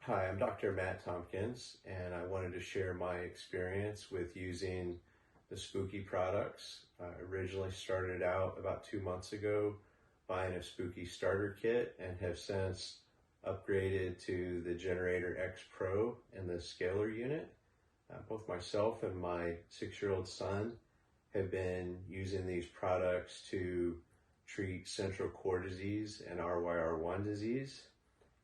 Hi, I'm Dr. Matt Tompkins, and I wanted to share my experience with using the Spooky products. I originally started out about 2 months ago buying a Spooky starter kit and have since upgraded to the Generator X Pro and the scalar unit. Both myself and my 6-year-old son have been using these products to treat central core disease and RYR1 disease.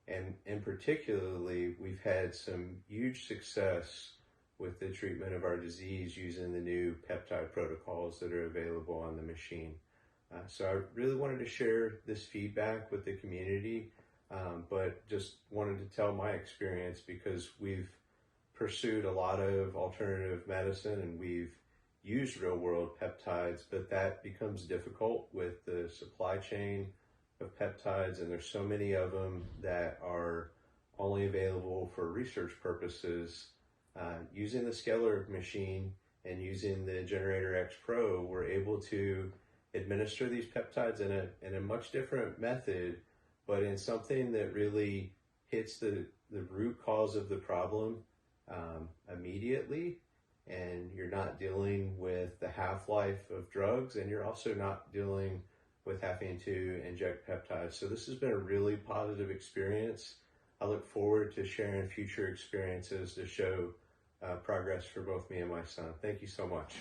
And in particularly, we've had some huge success with the treatment of our disease using the new peptide protocols that are available on the machine. So I really wanted to share this feedback with the community, but just wanted to tell my experience because we've pursued a lot of alternative medicine and we've used real world peptides, but that becomes difficult with the supply chain of peptides, and there's so many of them that are only available for research purposes. Using the scalar machine and using the Generator X Pro, we're able to administer these peptides in a much different method, but in something that really hits the root cause of the problem immediately. And you're not dealing with the half-life of drugs, and you're also not dealing with having to inject peptides. So this has been a really positive experience. I look forward to sharing future experiences to show progress for both me and my son. Thank you so much.